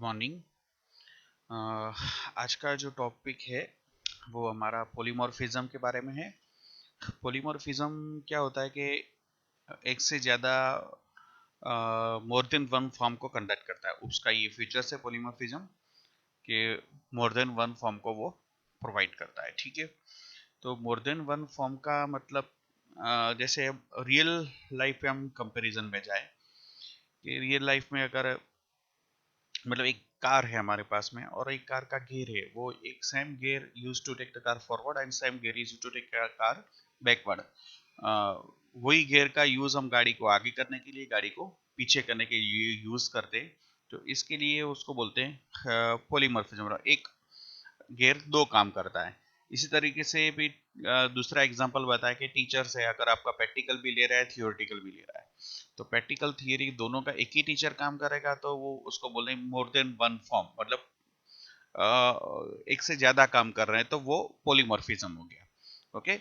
Morning. आज का जो टॉपिक है वो हमारा पॉलीमॉर्फिज्म के बारे में है। पॉलीमॉर्फिज्म क्या होता है कि एक से ज़्यादा मोर देन वन फॉर्म को कंडक्ट करता है। उसका ये फीचर्स है पॉलीमॉर्फिज्म कि मोर देन वन फॉर्म को वो प्रोवाइड करता है। ठीक है, तो मोर देन वन फॉर्म का मतलब जैसे रियल लाइफ पे हम कंपैरिजन में जाए कि रियल लाइफ में अगर मतलब एक कार है हमारे पास में और एक कार का गियर है, वो एक same gear use to take the car forward and same gear use to take car backward. वही गियर का यूज हम गाड़ी को आगे करने के लिए, गाड़ी को पीछे करने के लिए यूज करते हैं। तो इसके लिए उसको बोलते हैं पॉलीमॉर्फिज्म। एक गियर दो काम करता है। इसी तरीके से भी दूसरा एग्जांपल बताया कि टीचर्स है, अगर आपका प्रैक्टिकल भी ले रहा है, थियोरेटिकल भी ले रहा है, तो प्रैक्टिकल थियरी दोनों का एक ही टीचर काम करेगा, तो वो उसको बोले मोर देन वन फॉर्म, मतलब एक से ज्यादा काम कर रहे हैं, तो वो पॉलीमॉर्फिज्म हो गया। ओके,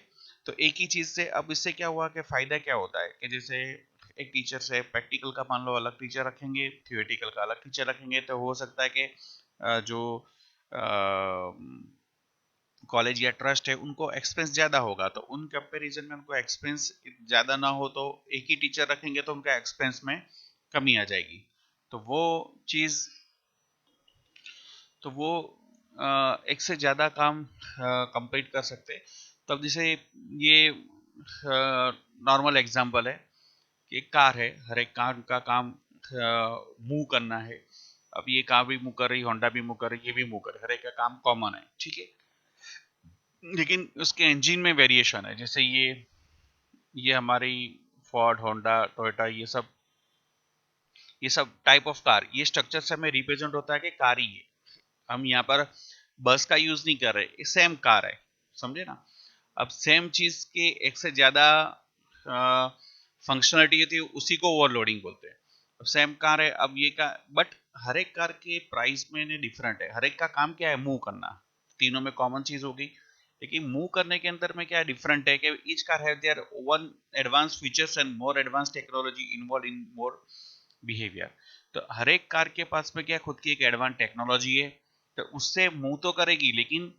तो एक ही चीज से अब इससे क्या हुआ कि फायदा क्या होता है कि जैसे एक टीचर से प्रैक्टिकल का मान लो अलग टीचर रखेंगे, थियोरेटिकल का अलग टीचर रखेंगे, तो हो सकता है कि जो कॉलेज या ट्रस्ट है उनको एक्सपेंस ज्यादा होगा, तो उन कंपैरिजन में उनको एक्सपेंस ज्यादा ना हो, तो एक ही टीचर रखेंगे तो उनका एक्सपेंस में कमी आ जाएगी। तो वो चीज, तो वो एक से ज्यादा काम कंप्लीट कर सकते। तब जैसे ये नॉर्मल एग्जांपल है कि एक कार है, हर एक कार का काम मूव करना है। अब ये कार भी मूव कर रही, होंडा भी मूव कर रही, ये भी मूव कर रही, हर एक का काम कॉमन है। ठीक है, लेकिन उसके इंजन में वेरिएशन है। जैसे ये हमारी फोर्ड, होंडा, टोयोटा, ये सब टाइप ऑफ कार, ये स्ट्रक्चर से हमें रिप्रेजेंट होता है कि कार ही है। हम यहाँ पर बस का यूज नहीं कर रहे, सेम कार है, समझे ना। अब सेम चीज के एक से ज्यादा फंक्शनलिटी होती है, उसी को ओवरलोडिंग बोलते हैं। अब सेम कार है, अब ये का बट हर एक कार के प्राइस में डिफरेंट है। हर एक का काम क्या है, मूव करना। तीनों में कॉमन चीज होगी, लेकिन मूव करने के अंदर में क्या डिफरेंट है कि each car have their one advance features and more advance technology involve in more behaviour. तो हर एक कार के पास में क्या खुद की एक एडवांस टेक्नोलॉजी है, तो उससे मूव तो करेगी, लेकिन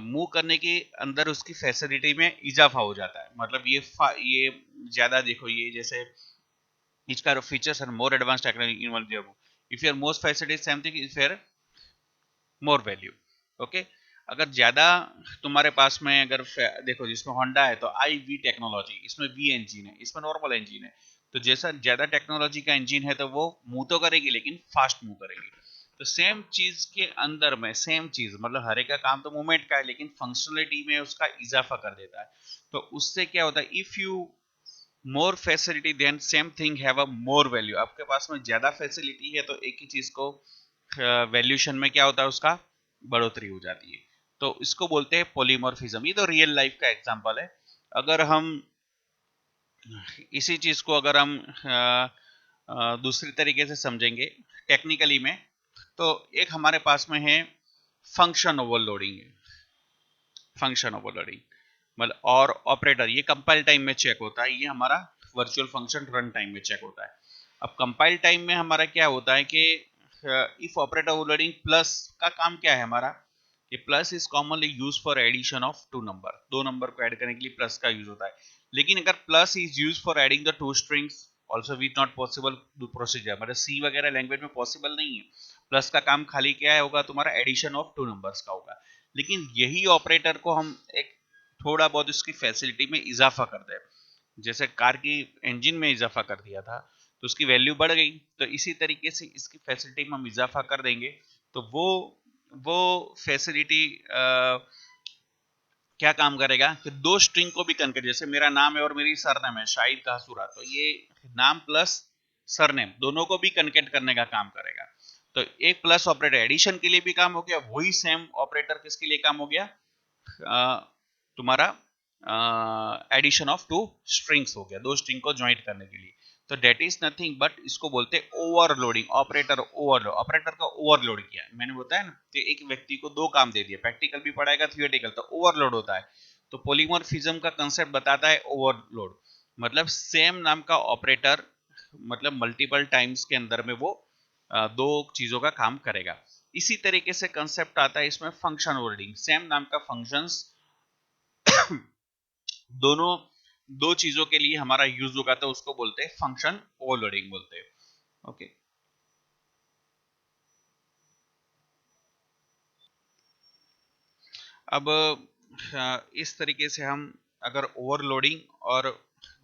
मूव करने के अंदर उसकी फैसिलिटी में इजाफा हो जाता है। मतलब ये ज्यादा देखो, ये जैसे each car of features and more advanced technology involved there. If your most facility is same thing, if your more value. Okay, अगर ज्यादा तुम्हारे पास में अगर देखो, जिसमें होंडा है तो आई वी टेक्नोलॉजी, इसमें वी इंजन है, इसमें नॉर्मल इंजन है। तो जैसा ज्यादा टेक्नोलॉजी का इंजन है तो वो मूव तो करेगी, लेकिन फास्ट मूव करेगी। तो सेम चीज के अंदर में सेम चीज, मतलब हर एक का काम तो मूवमेंट का है, लेकिन फंक्शनलिटी में उसका इजाफा कर देता है। तो उससे क्या होता है, if you more facility then same thing have a more value. आपके पास में ज्यादा फैसिलिटी है तो एक ही चीज को वैल्यूशन में क्या होता है, उसका बढ़ोतरी हो जाती है। तो इसको बोलते हैं पॉलीमॉर्फिज्म। ये तो रियल लाइफ का एग्जांपल है। अगर हम इसी चीज को अगर हम दूसरी तरीके से समझेंगे टेक्निकली में, तो एक हमारे पास में है फंक्शन ओवरलोडिंग है। फंक्शन ओवरलोडिंग मतलब, और ऑपरेटर ये कंपाइल टाइम में चेक होता है, ये हमारा वर्चुअल फंक्शन रन टाइम में चेक होता है। अब कंपाइल टाइम में हमारा क्या होता है कि इफ ऑपरेटर ओवरलोडिंग प्लस का काम क्या है हमारा, ये plus is commonly use for addition of two number. दो नंबर को ऐड करने के लिए प्लस का यूज होता है। लेकिन अगर plus is use for adding the two strings also with not possible procedure, मतलब सी वगैरह लैंग्वेज में पॉसिबल नहीं है। प्लस का काम खाली क्या है होगा, तुम्हारा एडिशन ऑफ टू नंबर्स का होगा। लेकिन यही ऑपरेटर को हम एक थोड़ा बहुत उसकी फैसिलिटी में इजाफा कर दे, जैसे कार की इंजन में इजाफा कर दिया था तो उसकी वैल्यू बढ़ गई, तो इसी तरीके से इसकी फैसिलिटी में हम इजाफा कर देंगे, तो वो फैसिलिटी क्या काम करेगा कि दो स्ट्रिंग को भी कन्वर्ट, जैसे मेरा नाम है और मेरी सरनेम है शाहिद कासुरा, तो ये नाम प्लस सरनेम दोनों को भी कन्वर्ट करने का काम करेगा। तो एक प्लस ऑपरेटर एडिशन के लिए भी काम हो गया, वही सेम ऑपरेटर किसके लिए काम हो गया, तुम्हारा एडिशन ऑफ टू स्ट्रिंग्स हो गया, दो स्ट्रिंग को ज्वाइंट करने के लिए। तो डेट इज नथिंग बट इसको बोलते हैं ओवरलोडिंग। ऑपरेटर ओवरलोड, ऑपरेटर का ओवरलोड किया, मैंने बताया ना कि एक व्यक्ति को दो काम दे दिया, प्रैक्टिकल भी पढ़ाएगा थियोरेटिकल, तो ओवरलोड होता है। तो पॉलीमॉर्फिज्म का कंसेप्ट बताता है ओवरलोड, मतलब सेम नाम का ऑपरेटर, मतलब मल्टीपल टाइम्स के अंदर में वो दो चीजों का काम करेगा। इसी तरीके से कंसेप्ट आता है इसमें फंक्शन ओवरलोडिंग। सेम नाम का फंक्शंस दोनों दो चीजों के लिए हमारा यूज होगा तो उसको बोलते हैं फंक्शन ओवरलोडिंग बोलते हैं। ओके, अब इस तरीके से हम अगर ओवरलोडिंग और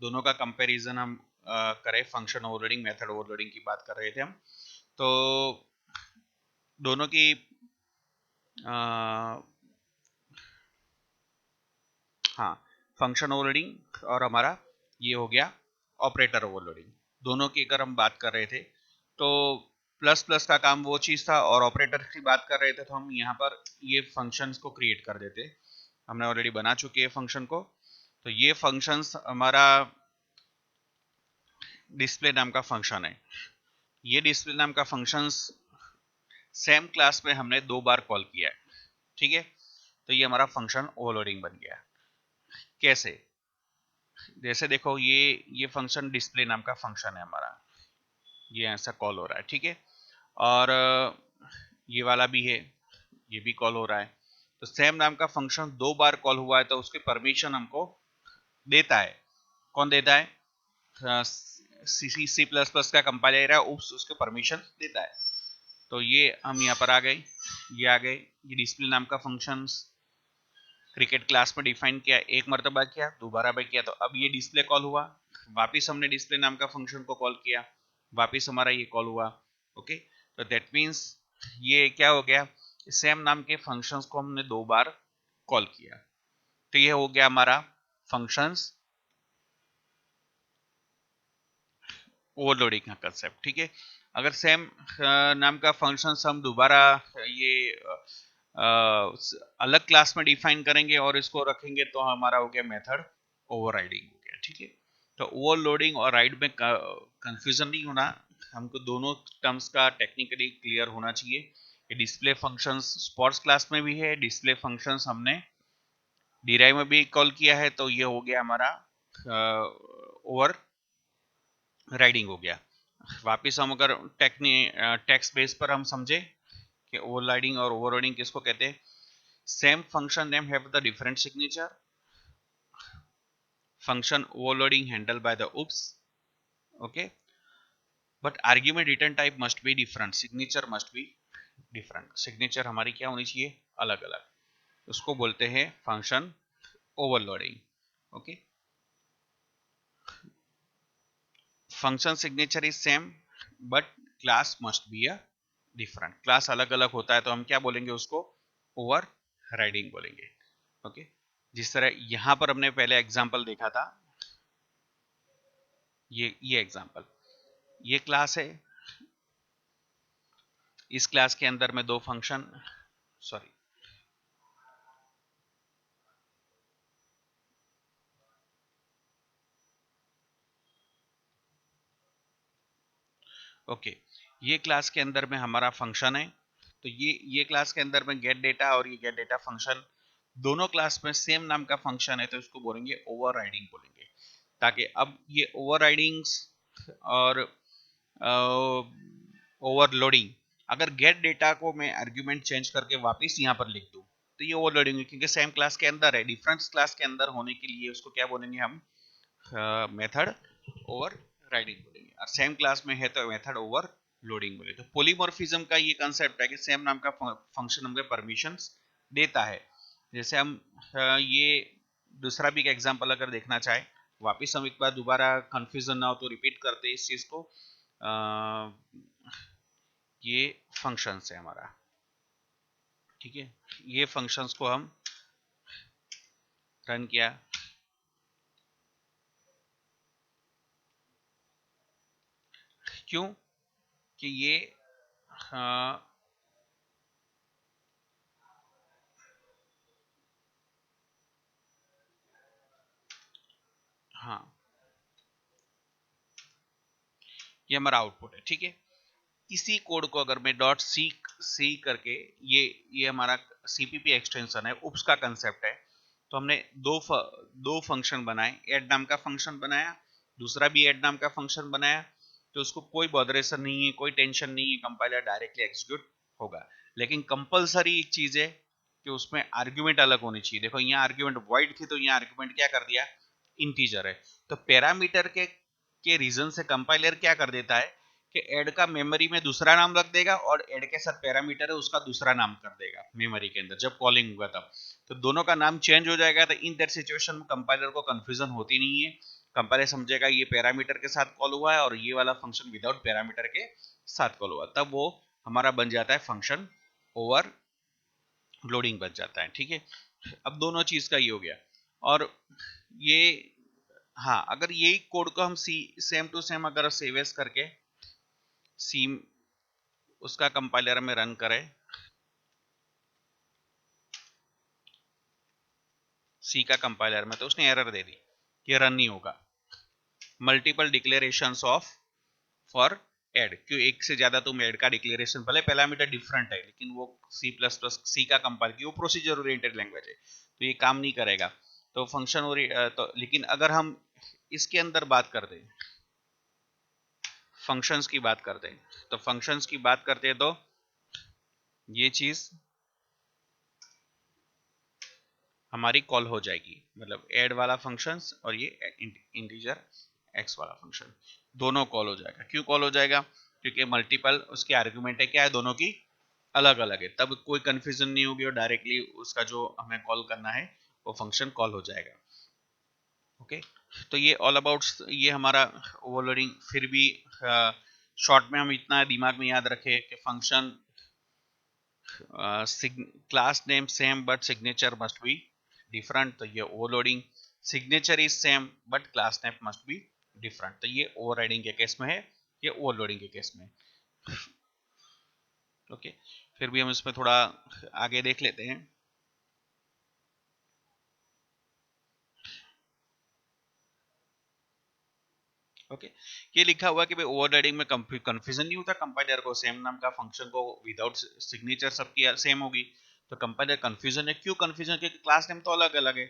दोनों का कंपैरिजन हम करें, फंक्शन ओवरलोडिंग मेथड ओवरलोडिंग की बात कर रहे थे हम, तो दोनों की हाँ, फंक्शन ओवरलोडिंग और हमारा ये हो गया ऑपरेटर ओवरलोडिंग। दोनों की अगर हम बात कर रहे थे तो प्लस प्लस का काम वो चीज था, और ऑपरेटर की बात कर रहे थे तो हम यहाँ पर ये फंक्शंस को क्रिएट कर देते। हमने ऑलरेडी बना चुके हैं फंक्शन को। तो ये फंक्शंस हमारा डिस्प्ले नाम का फंक्शन है। ये डिस्प्ले नाम का फंक्शंस सेम क्लास में हमने 2 बार कॉल किया है, ठीक है। तो ये हमारा फंक्शन ओवरलोडिंग बन गया। कैसे? जैसे देखो, ये फंक्शन डिस्प्ले नाम का फंक्शन है हमारा, ये ऐसा कॉल हो रहा है, ठीक है। और ये वाला भी है, ये भी कॉल हो रहा है। तो सेम नाम का फंक्शन 2 बार कॉल हुआ है तो उसकी परमिशन हमको देता है। कौन देता है? सी प्लस प्लस का कंपाइलर है, उसके परमिशन देता है। तो ये हम यहाँ पर आ गए, ये आ गए, ये डिस्प्ले नाम का फंक्शन क्रिकेट क्लास में डिफाइन किया, एक मरतबा किया, दोबारा भी किया, तो अब ये डिस्प्ले कॉल हुआ। वापिस हमने डिस्प्ले नाम का फंक्शन को कॉल किया, वापिस हमारा ये कॉल हुआ। ओके, तो दैट मीन्स ये क्या हो गया, सेम नाम के फंक्शंस को हमने 2 बार कॉल किया। तो ये हो गया हमारा फंक्शंस ओवरलोडिंग का कंसेप्ट, ठीक है। अगर सेम नाम का फंक्शंस हम दोबारा ये अलग क्लास में डिफाइन करेंगे और इसको रखेंगे तो हमारा हो गया मेथड ओवरराइडिंग हो गया, ठीक है। तो ओवरलोडिंग और राइड में कंफ्यूजन नहीं होना, हमको दोनों टर्म्स का टेक्निकली क्लियर होना चाहिए। ये डिस्प्ले फंक्शंस स्पोर्ट्स क्लास में भी है, डिस्प्ले फंक्शंस हमने डिराइव में भी कॉल किया है, तो ये हो गया हमारा ओवर राइडिंग हो गया। वापिस हम अगर टेक्स्ट बेस पर हम समझे कि ओवरराइडिंग और ओवरराइडिंग किसको कहते हैं। Same function name have the different signature, function overloading handled by the oops, okay, but argument return type must be different, signature must be different, signature हमारी क्या होनी चाहिए, अलग अलग, उसको बोलते हैं function overloading. Okay, function signature is same but class must be a different, class अलग अलग होता है तो हम क्या बोलेंगे, उसको ओवर राइडिंग बोलेंगे। ओके, जिस तरह यहां पर हमने पहले एग्जांपल देखा था, ये एग्जांपल, ये क्लास है, इस क्लास के अंदर में 2 फंक्शन, सॉरी, ओके, ये क्लास के अंदर में हमारा फंक्शन है। तो ये क्लास के अंदर में गेट डेटा और ये गेट डेटा फंक्शन दोनों क्लास में सेम नाम का फंक्शन है, तो इसको बोलेंगे ओवरराइडिंग बोलेंगे। ताकि अब ये ओवरराइडिंग्स और ओवरलोडिंग, अगर गेट डेटा को मैं आर्ग्यूमेंट चेंज करके वापस यहाँ पर लिख दूं तो ये ओवरलोडिंग है, क्योंकि सेम क्लास के अंदर है, डिफरेंट क्लास के अंदर होने के लिए उसको क्या बोलेंगे हम, मेथड ओवर राइडिंग बोलेंगे, और सेम क्लास में है तो मेथड ओवर लोडिंग बोले। तो पोलीमॉर्फिज्म का ये कंसेप्ट है कि सेम नाम का फंक्शन हमको परमिशंस देता है। जैसे हम ये दूसरा भी एग्जांपल अगर देखना चाहे, वापिस हम एक बार दोबारा कंफ्यूजन ना हो तो रिपीट करते हैं इस चीज को। ये फंक्शंस है हमारा, ठीक है, ये फंक्शंस को हम रन किया, क्यों कि ये हाँ, ये हमारा आउटपुट है, ठीक है। इसी कोड को अगर मैं डॉट सी करके, ये हमारा सीपीपी एक्सटेंशन है, उप्स का कंसेप्ट है। तो हमने दो फंक्शन बनाए, ऐड नाम का फंक्शन बनाया, दूसरा भी ऐड नाम का फंक्शन बनाया। तो उसको कोई बॉदरेशन नहीं है, कोई टेंशन नहीं है, कंपाइलर डायरेक्टली एग्जीक्यूट होगा। लेकिन कंपलसरी एक चीज है कि उसमें आर्ग्यूमेंट अलग होनी चाहिए। देखो यहाँ आर्ग्यूमेंट वॉइड थी, तो यहाँ आर्ग्यूमेंट क्या कर दिया, इंटीजर है। तो पैरामीटर के रीजन से कंपाइलर क्या कर देता है कि ऐड का मेमोरी में दूसरा नाम रख देगा और ऐड के साथ पैरामीटर है उसका दूसरा नाम कर देगा मेमोरी के अंदर जब कॉलिंग होगा तब। तो दोनों का नाम चेंज हो जाएगा। तो इन दैट सिचुएशन में कंपाइलर को कंफ्यूजन होती नहीं है। कंपाइलर समझेगा ये पैरामीटर के साथ कॉल हुआ है और ये वाला फंक्शन विदाउट पैरामीटर के साथ कॉल हुआ, तब वो हमारा बन जाता है फंक्शन ओवर लोडिंग बच जाता है। ठीक है, अब दोनों चीज का ये हो गया। और ये, हाँ, अगर यही कोड को हम सेम टू सेम अगर सेव एज करके सी उसका कंपाइलर में रन करें, सी का कंपाइलर में, तो उसने एरर दे दी, ये रन नहीं होगा। Multiple declarations of for add, क्यों एक से ज्यादा तुम ऐड का डिक्लेरेशन, भले पैरामीटर डिफरेंट है लेकिन वो सी प्लस प्लस सी का कंपाइल की वो प्रोसीजर ओरिएंटेड लैंग्वेज है, तो ये काम नहीं करेगा। तो फंक्शन तो लेकिन अगर हम इसके अंदर बात कर दें, फंक्शंस की बात करते हैं, तो फंक्शंस की बात करते हैं तो ये चीज हमारी कॉल हो जाएगी, मतलब ऐड वाला फंक्शंस और ये इंटीजर एक्स वाला फंक्शन दोनों कॉल हो जाएगा। क्यों कॉल हो जाएगा, क्योंकि मल्टीपल उसकी आर्ग्यूमेंट है क्या है, दोनों की अलग अलग है, तब कोई कंफ्यूजन नहीं होगी और डायरेक्टली उसका जो हमें कॉल करना है वो फंक्शन कॉल हो जाएगा। ओके, तो ये ऑल अबाउट ये हमारा ओवरलोडिंग। फिर भी शॉर्ट में हम इतना दिमाग में याद रखें कि function class name same but signature must be different, तो ये overloading. Signature is same but class name must be different, तो ये ओवरराइडिंग के केस में है, ये ओवरलोडिंग के केस में। ओके, फिर भी हम इसमें थोड़ा आगे देख लेते हैं। ओके, ये लिखा हुआ कि भाई ओवरराइडिंग में कंफ्यूजन नहीं होता कंपाइलर को, सेम नाम का फंक्शन को विदाउट सिग्नेचर सबकी सेम होगी, तो कंपाइलर कंफ्यूजन है। क्यों कंफ्यूजन, क्योंकि क्लास नेम तो अलग अलग है,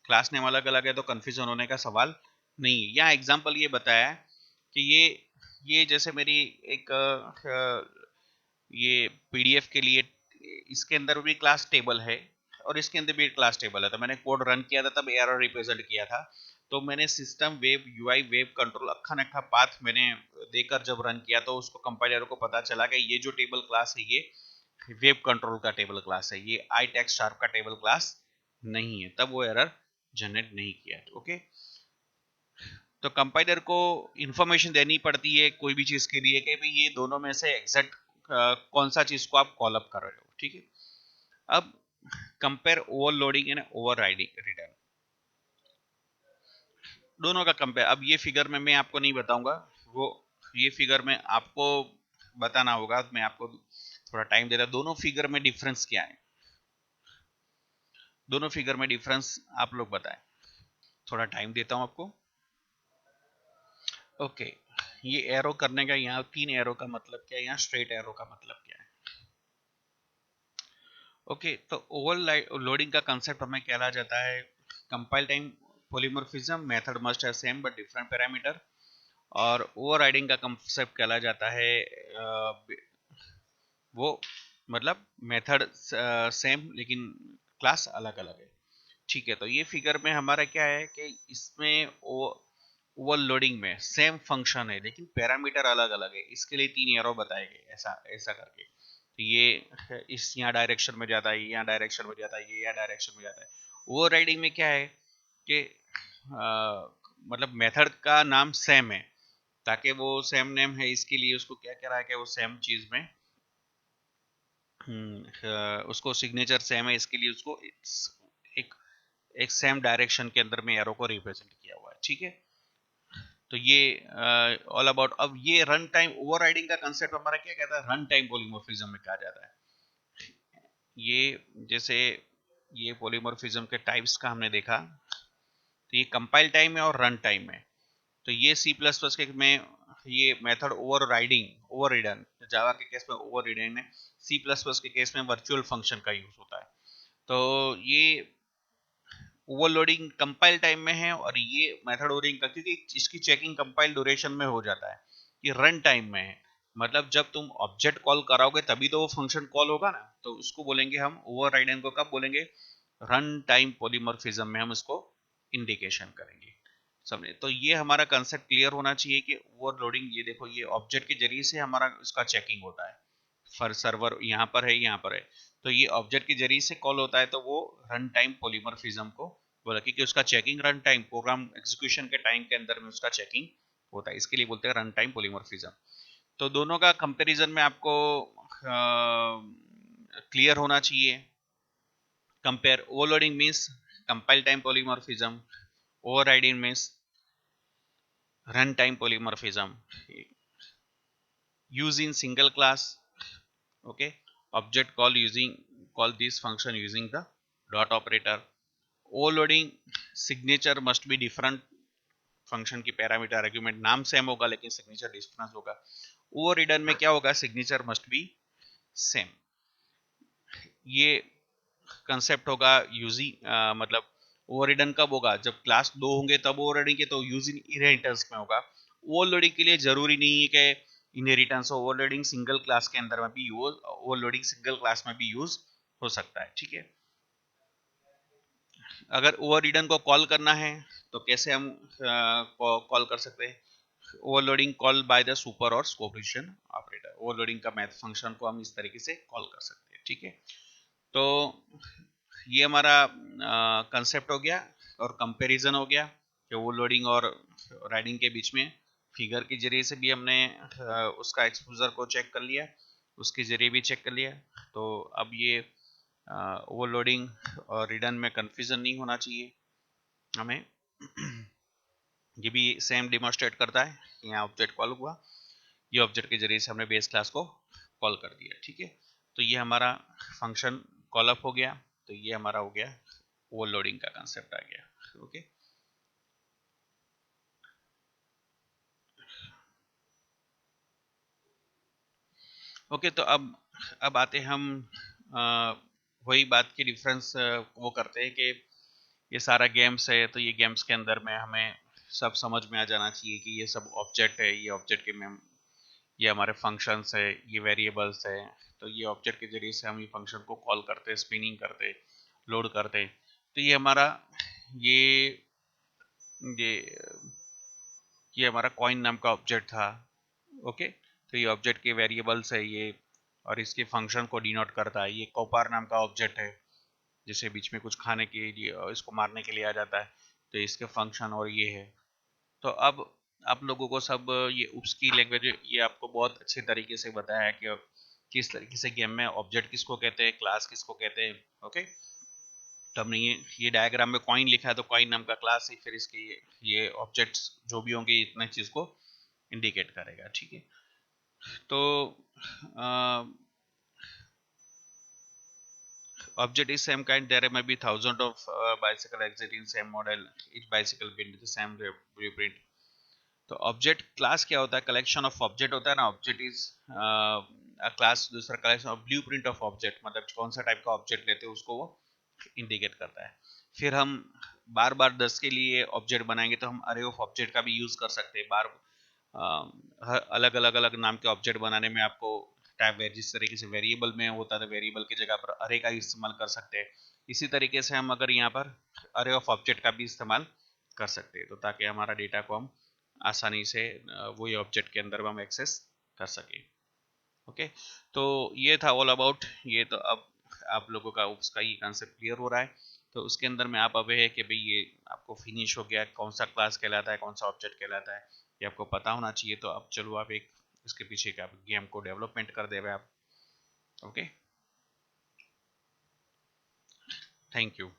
क्लास नेम अलग अलग है, तो कंफ्यूजन होने का सवाल नहीं है। यहाँ एग्जांपल ये बताया है कि ये जैसे मेरी एक ये पीडीएफ के लिए इसके अंदर भी क्लास टेबल है और इसके अंदर भी क्लास टेबल है, तो मैंने कोड रन किया था तब एरर रिप्रेजेंट किया था। तो मैंने system web UI web control अक्खा नक्खा पाथ मैंने देकर जब रन किया तो उसको कंपाइलर को पता चला कि ये जो टेबल क्लास है ये वेब कंट्रोल का टेबल क्लास है, ये आई टेक्स्ट शार्प का टेबल क्लास नहीं है, तब वो एरर जनरेट नहीं किया। ओके, तो कंपाइलर को इंफॉर्मेशन देनी पड़ती है कोई भी चीज के लिए कि भाई ये दोनों में से एग्जैक्ट कौन सा चीज को आप कॉल अप कर रहे हो। ठीक है, अब compare overloading and overriding return, दोनों का कंपेयर। अब ये फिगर में मैं आपको नहीं बताऊंगा, वो ये फिगर में आपको बताना होगा, मैं आपको थोड़ा टाइम देता। दोनों फिगर में डिफरेंस क्या है, दोनों फिगर में डिफरेंस आप लोग बताएं, थोड़ा टाइम देता हूं आपको। ओके, ये एरो करने का, यहाँ 3 एरो का मतलब क्या है, यहाँ स्ट्रेट एरो का मतलब क्या है। ओके, तो ओवरलोडिंग का कंसेप्ट हमें कहला जाता है compile time polymorphism, method must have same but different parameter. और ओवरराइडिंग का कंसेप्ट कहला जाता है वो मतलब मेथड सेम लेकिन क्लास अलग अलग है। ठीक है, तो ये फिगर में हमारा क्या है कि इसमें ओवरलोडिंग में सेम फंक्शन है लेकिन पैरामीटर अलग अलग है, इसके लिए 3 एरो बताए गए, ऐसा ऐसा करके। तो ये इस यहाँ डायरेक्शन में जाता है, यहाँ डायरेक्शन में जाता है, ये यहाँ डायरेक्शन में जाता है। ओवरराइडिंग में क्या है कि मतलब मेथड का नाम सेम है, ताकि वो सेम नेम है इसके लिए उसको क्या कह रहा है कि वो सेम चीज में उसको सिग्नेचर सेम है इसके लिए उसको एक एक सेम डायरेक्शन के अंदर में एरो को रिप्रेजेंट किया हुआ है। ठीक है, तो ये ऑल अबाउट। अब ये रन टाइम ओवरराइडिंग का कंसेप्ट हमारा क्या कहता है, रन टाइम पॉलीमॉर्फिज्म में कहा जाता है। ये जैसे ये पॉलीमॉर्फिज्म के टाइप्स का हमने देखा, तो ये कंपाइल टाइम है और रन टाइम है। तो ये सी प्लस प्लस के में ये मेथड ओवरराइडिंग ओवर रिडन, जावा के केस में ओवर रिडन है, सी प्लस प्लस के केस में वर्चुअल फंक्शन का यूज होता है। तो ये ओवरलोडिंग कंपाइल टाइम में है और ये मेथड ओवरलोडिंग का, क्योंकि इसकी चेकिंग कंपाइल ड्यूरेशन में हो जाता है, ये रन टाइम में है, मतलब जब तुम ऑब्जेक्ट कॉल कराओगे तभी तो वो फंक्शन कॉल होगा ना, तो उसको बोलेंगे हम ओवरराइडिंग को कब बोलेंगे, रन टाइम पॉलीमॉर्फिज्म में हम इसको इंडिकेशन करेंगे। समझे? तो ये हमारा कंसेप्ट क्लियर होना चाहिए कि ओवरलोडिंग, ये देखो ये ऑब्जेक्ट के जरिए से हमारा इसका चेकिंग होता है, फर सर्वर यहाँ पर है, यहाँ पर है, तो ये ऑब्जेक्ट के जरिए से कॉल होता है, तो वो रन टाइम पॉलीमॉर्फिज्म को बोला, क्योंकि उसका checking run time program execution के टाइम के अंदर में उसका चेकिंग होता है, इसके लिए बोलते हैं रन टाइम पॉलीमॉर्फिज्म। तो दोनों का कंपैरिजन में आपको क्लियर होना चाहिए। Compare overloading means compile time polymorphism, overriding means run time polymorphism, use in single class, okay, object call this function using the dot operator, overloading signature must be different, function की parameter argument नाम same होगा लेकिन signature difference होगा। Over ridden में क्या होगा, signature must be same. ये concept होगा यूजी, मतलब ओवर रिडन कब होगा, जब क्लास 2 होंगे तब ओवर रिडन के, तो यूज इन इनहेरिटेंस में होगा। ओवरलोडिंग के लिए जरूरी नहीं है कि इनहेरिटेंस, ओवरलोडिंग सिंगल क्लास के अंदर में भी यूज, ओवरलोडिंग सिंगल क्लास में भी यूज हो सकता है, ठीक है। अगर ओवर रिडन को कॉल करना है तो कैसे हम कॉल कर सकते हैं, overloading call by the super और स्कोप रिलेशन ऑपरेटर, ओवरलोडिंग का मैथ फंक्शन को हम इस तरीके से कॉल कर सकते हैं, ठीक है। तो ये हमारा कंसेप्ट हो गया और कंपैरिजन हो गया कि ओवरलोडिंग और राइडिंग के बीच में। फिगर के जरिए से भी हमने उसका एक्सपोजर को चेक कर लिया, उसके जरिए भी चेक कर लिया। तो अब ये ओवरलोडिंग और रिडन में कंफ्यूजन नहीं होना चाहिए हमें। ये भी सेम डिमॉन्स्ट्रेट करता है, यहाँ ऑब्जेक्ट कॉल हुआ, ये ऑब्जेक्ट के जरिए से हमने बेस क्लास को कॉल कर दिया, ठीक है। तो ये हमारा फंक्शन कॉल अप हो गया, तो ये हमारा हो गया ओवरलोडिंग का कंसेप्ट आ गया, ओके। ओके, तो अब आते हम वही बात की डिफरेंस वो करते हैं कि ये सारा गेम्स है, तो ये गेम्स के अंदर में हमें सब समझ में आ जाना चाहिए कि ये सब ऑब्जेक्ट है, ये ऑब्जेक्ट के में ये हमारे फंक्शंस है, ये वेरिएबल्स है। तो ये ऑब्जेक्ट के जरिए से हम ये फंक्शन को कॉल करते, स्पिनिंग करते, लोड करते। तो ये हमारा ये ये ये हमारा कॉइन नाम का ऑब्जेक्ट था, ओके। तो ये ऑब्जेक्ट के वेरिएबल्स है ये, और इसके फंक्शन को डिनोट करता है। ये कोपार नाम का ऑब्जेक्ट है, जिसे बीच में कुछ खाने के लिए इसको मारने के लिए आ जाता है, तो इसके फंक्शन और ये है। तो अब आप लोगों को सब ये उप्स की लैंग्वेज ये आपको बहुत अच्छे तरीके से बताया है कि किस तरीके से गेम में ऑब्जेक्ट किसको कहते हैं, क्लास किसको कहते हैं, ओके। तो हमने ये डायग्राम में कॉइन लिखा है, तो कॉइन नाम का क्लास है, फिर इसके ये ऑब्जेक्ट्स जो भी होंगे इतने चीज को इंडिकेट करेगा, ठीक है। तो object is same kind, there may be thousands of bicycle exiting same model, each bicycle built the same blueprint। तो ऑब्जेक्ट क्लास क्या होता है, कलेक्शन ऑफ ऑब्जेक्ट होता है ना, ऑब्जेक्ट इज क्लास, दूसरा collection of blueprint of object, मतलब कौन सा टाइप का ऑब्जेक्ट लेते हैं उसको वो इंडिकेट करता है। फिर हम बार बार 10 के लिए ऑब्जेक्ट बनाएंगे तो हम अरे ऑफ ऑब्जेक्ट का भी यूज कर सकते हैं। बार अलग अलग अलग नाम के ऑब्जेक्ट बनाने में आपको टाइप जिस तरीके से वेरिएबल में होता है, वेरिएबल की जगह पर अरे का इस्तेमाल कर सकते हैं। इसी तरीके से हम अगर यहाँ पर अरे ऑफ ऑब्जेक्ट का भी इस्तेमाल कर सकते हैं, तो ताकि हमारा डेटा को हम आसानी से वही ऑब्जेक्ट के अंदर हम एक्सेस कर सके, ओके। तो ये था ऑल अबाउट ये। तो अब आप लोगों का उसका ये कंसेप्ट क्लियर हो रहा है, तो उसके अंदर में आप अवे है कि भाई ये आपको फिनिश हो गया, कौन सा क्लास कहलाता है, कौन सा ऑब्जेक्ट कहलाता है, ये आपको पता होना चाहिए। तो अब चलो आप एक इसके पीछे का गेम को डेवलपमेंट कर देवे आप, ओके। Thank you.